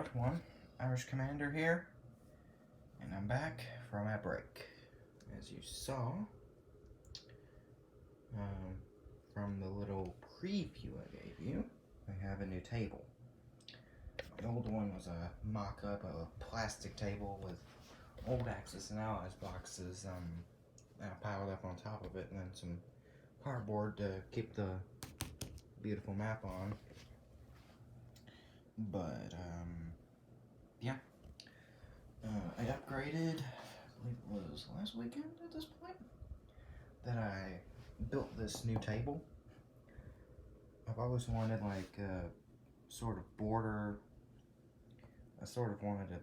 Part 1, Irish Commander here, and I'm back from a break. As you saw from the little preview I gave you, I have a new table. The old one was a mock-up of a plastic table with old Axis and Allies boxes piled up on top of it, and then some cardboard to keep the beautiful map on. But yeah, I upgraded, I believe it was last weekend at this point, that I built this new table. I've always wanted like a sort of border, I sort of wanted a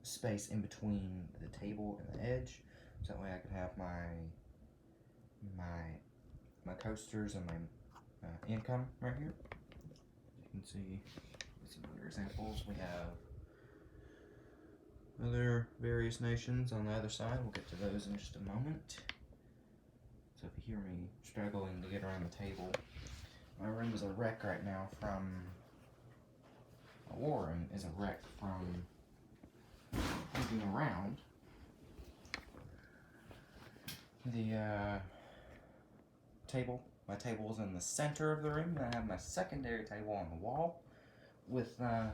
space in between the table and the edge, so that way I could have my coasters and my income right here. You can see some other examples. We have other various nations on the other side. We'll get to those in just a moment. So if you hear me struggling to get around the table, my room is a wreck right now from a war room is a wreck from moving around. The table. My table is in the center of the room, and I have my secondary table on the wall with my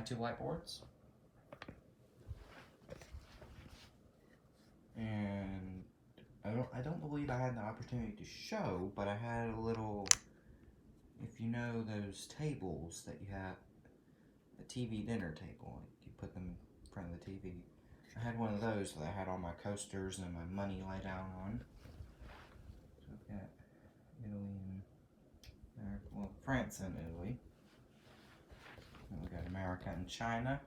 two whiteboards. And I don't believe I had the opportunity to show, but I had a little, if you know those tables that you have, a TV dinner table, you put them in front of the TV. I had one of those that I had all my coasters and my money lay down on. So we've got Italy and France and Italy. And we got America and China.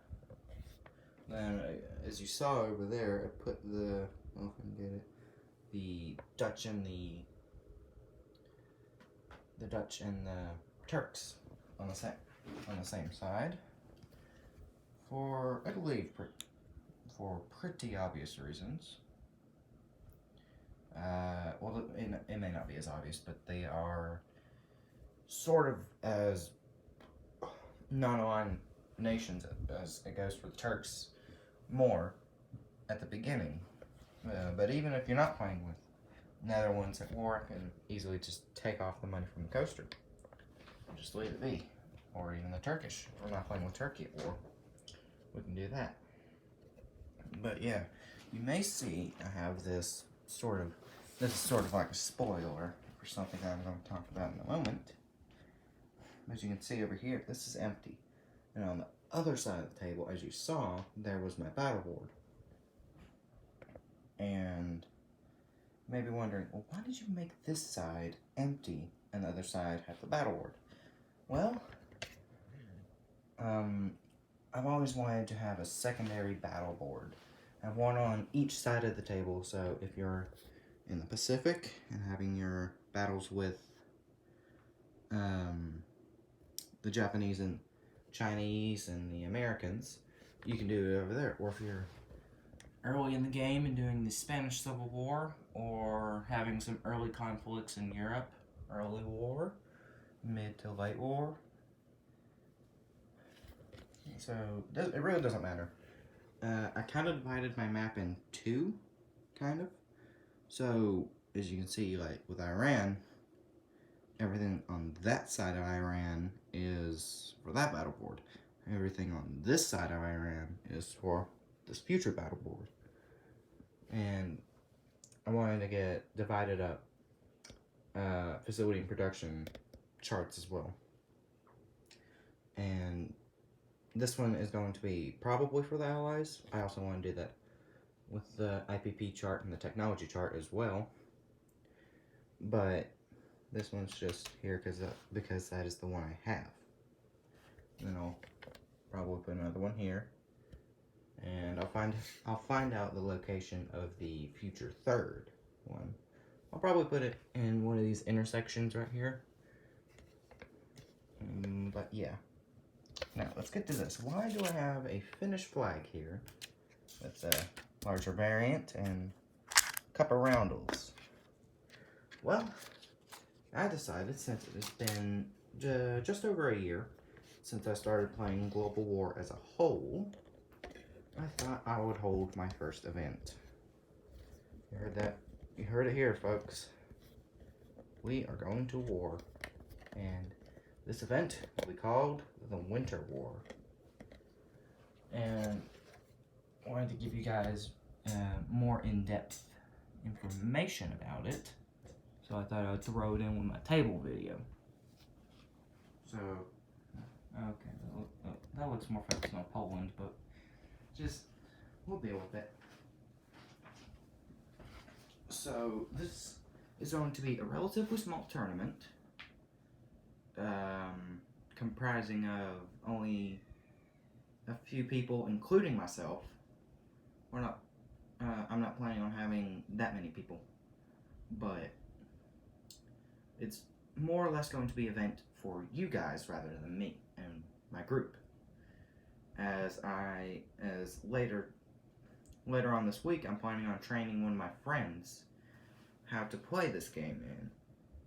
Then, as you saw over there, I put the, I don't know if I can get it, the Dutch and the Turks on the same side. For, I believe, for pretty obvious reasons. Well, it may not be as obvious, but they are sort of as non-aligned nations as it goes for the Turks more at the beginning. But even if you're not playing with Netherlands at war, I can easily just take off the money from the coaster and just leave it be. Or even the Turkish. If we're not playing with Turkey at war, we can do that. But yeah, you may see I have this is sort of like a spoiler for something I'm going to talk about in a moment. As you can see over here, this is empty. And on the other side of the table, as you saw, there was my battle board. And you may be wondering, well, why did you make this side empty and the other side have the battle board? Well, I've always wanted to have a secondary battle board. I have one on each side of the table, so if you're in the Pacific and having your battles with the Japanese and Chinese and the Americans, you can do it over there. Or if you're early in the game and doing the Spanish Civil War, or having some early conflicts in Europe, early war, mid to late war. So it really doesn't matter. I kind of divided my map in two, kind of. So as you can see, like with Iran, everything on that side of Iran is for that battle board. Everything on this side of Iran is for this future battle board. And I wanted to get divided up facility and production charts as well. And this one is going to be probably for the Allies. I also want to do that with the IPP chart and the technology chart as well. But this one's just here because that is the one I have. And then I'll probably put another one here. And I'll find out the location of the future third one. I'll probably put it in one of these intersections right here. But yeah. Now let's get to this. Why do I have a Finnish flag here with a larger variant and a cup of roundels? Well, I decided, since it has been just over a year since I started playing Global War as a whole, I thought I would hold my first event. You heard that? You heard it here, folks. We are going to war, and this event will be called the Winter War. And I wanted to give you guys more in-depth information about it, so I thought I would throw it in with my table video. So, okay, that looks more focused on Poland, but we'll deal with it. So, this is going to be a relatively small tournament, comprising of only a few people, including myself. I'm not planning on having that many people, but it's more or less going to be an event for you guys rather than me and my group. As later on this week, I'm planning on training one of my friends how to play this game, and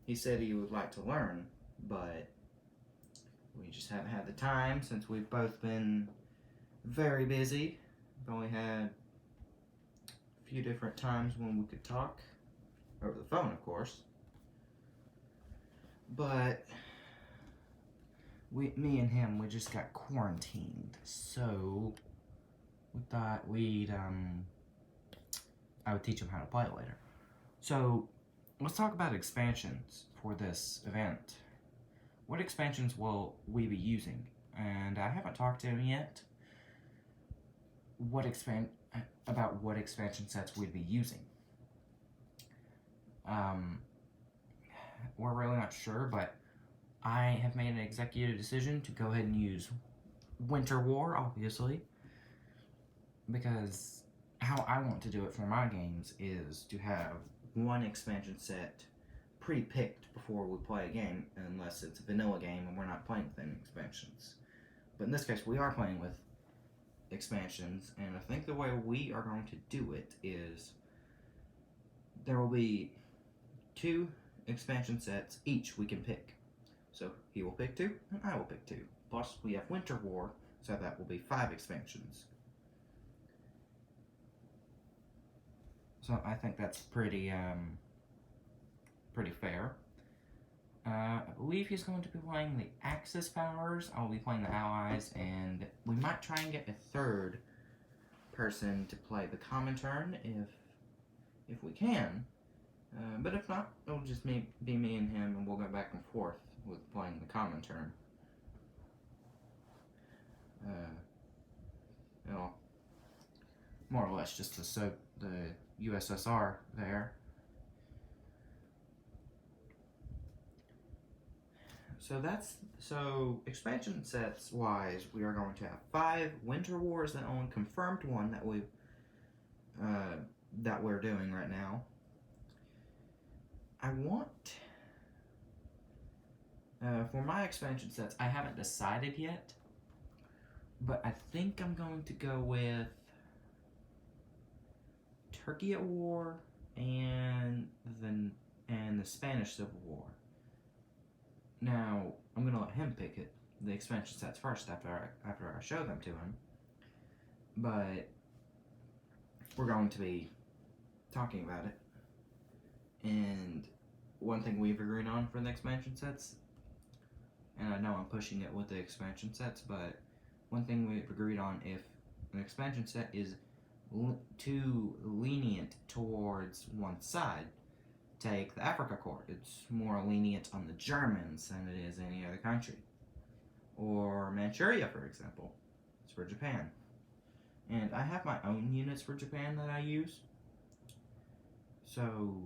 he said he would like to learn, but we just haven't had the time since we've both been very busy. We've only had a few different times when we could talk over the phone, of course. But me and him, we just got quarantined, so we thought I would teach him how to play later. So let's talk about expansions for this event. What expansions will we be using? And I haven't talked to him yet. About what expansion sets we'd be using. We're really not sure, but I have made an executive decision to go ahead and use Winter War, obviously, because how I want to do it for my games is to have one expansion set pre-picked before we play a game, unless it's a vanilla game and we're not playing with any expansions. But in this case, we are playing with expansions, and I think the way we are going to do it is there will be 2 expansion sets each we can pick. So he will pick 2 and I will pick 2. Plus we have Winter War, so that will be 5 expansions. So I think that's pretty fair. I believe he's going to be playing the Axis powers. I'll be playing the Allies, and we might try and get a third person to play the Comintern if we can. But if not, it'll just be me and him, and we'll go back and forth with playing the Comintern. More or less just the USSR there. So expansion sets wise, we are going to have 5 Winter Wars, the only confirmed one that we're doing right now. I want for my expansion sets, I haven't decided yet, but I think I'm going to go with Turkey at War and the Spanish Civil War. Now, I'm going to let him pick the expansion sets first after I show them to him. But we're going to be talking about it. And one thing we've agreed on for the expansion sets, and I know I'm pushing it with the expansion sets, but one thing we've agreed on, if an expansion set is too lenient towards one side, take the Africa Corps. It's more lenient on the Germans than it is any other country. Or Manchuria, for example. It's for Japan. And I have my own units for Japan that I use. So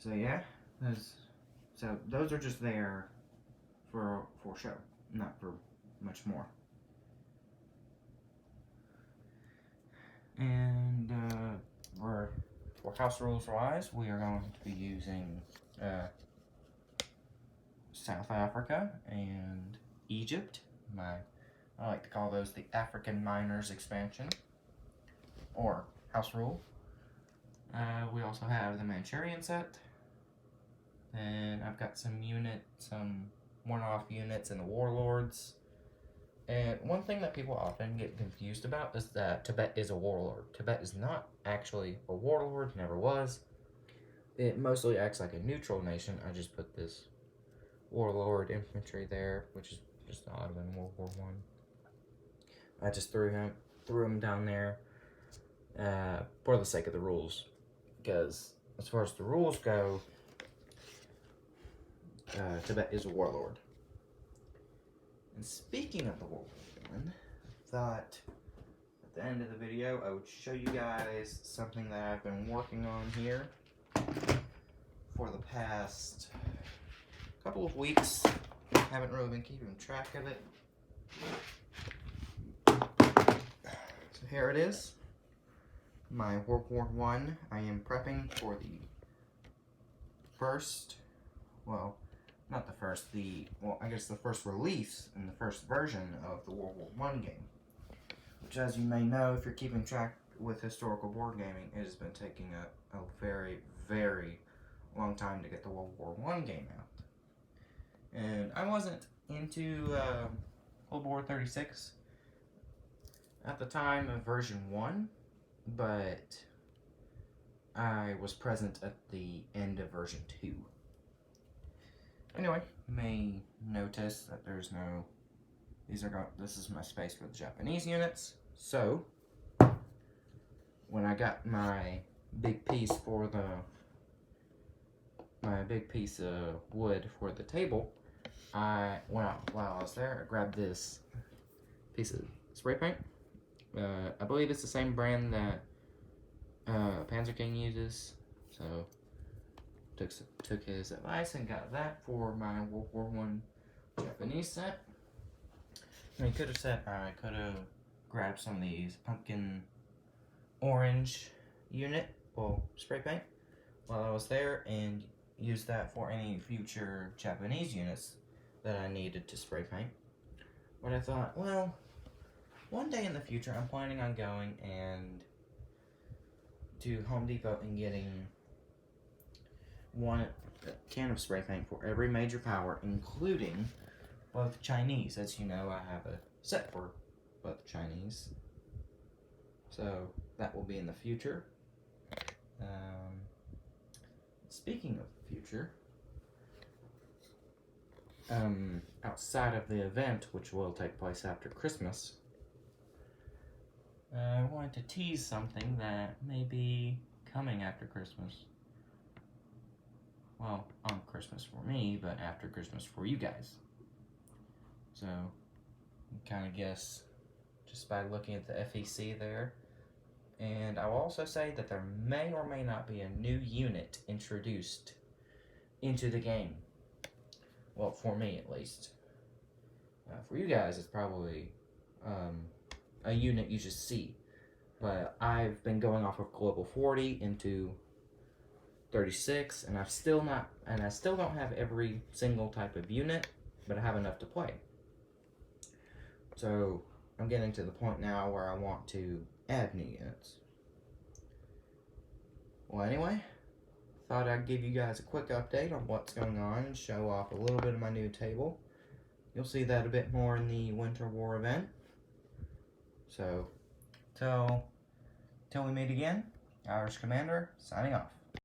yeah, those are just there for show, not for much more. And for house rules wise, we are going to be using South Africa and Egypt. I like to call those the African Miners expansion, or house rule. We also have the Manchurian set. And I've got some one-off units and the warlords. And one thing that people often get confused about is that Tibet is a warlord. Tibet is not actually a warlord, never was. It mostly acts like a neutral nation. I just put this warlord infantry there, which is just odd in World War One. I just threw him down there for the sake of the rules, because as far as the rules go, Tibet is a warlord. And speaking of the World War I, I thought at the end of the video I would show you guys something that I've been working on here for the past couple of weeks. I haven't really been keeping track of it. So here it is. My World War I am prepping for the first, well, not the first, I guess the first release and the first version of the World War I game. Which, as you may know, if you're keeping track with historical board gaming, it has been taking a very, very long time to get the World War I game out. And I wasn't into World War 36 at the time of version 1, but I was present at the end of version 2. Anyway, you may notice that there's no, this is my space for the Japanese units. So, when I got my big piece for my big piece of wood for the table, while I was there, I grabbed this piece of spray paint. I believe it's the same brand that Panzer King uses, so took his advice and got that for my World War I Japanese set. I could have said I could have grabbed some of these pumpkin orange unit, spray paint, while I was there, and used that for any future Japanese units that I needed to spray paint. But I thought, well, one day in the future I'm planning on going to Home Depot and getting one can of spray paint for every major power, including both Chinese. As you know, I have a set for both Chinese, so that will be in the future. Speaking of the future, outside of the event, which will take place after Christmas, I wanted to tease something that may be coming after Christmas. Well, on Christmas for me, but after Christmas for you guys. So, you kind of guess just by looking at the FEC there. And I will also say that there may or may not be a new unit introduced into the game. Well, for me at least. For you guys, it's probably a unit you just see. But I've been going off of Global 40 into 36, and I still don't have every single type of unit, but I have enough to play. So I'm getting to the point now where I want to add new units. Well, anyway, thought I'd give you guys a quick update on what's going on and show off a little bit of my new table. You'll see that a bit more in the Winter War event. So, till we meet again, Irish Commander signing off.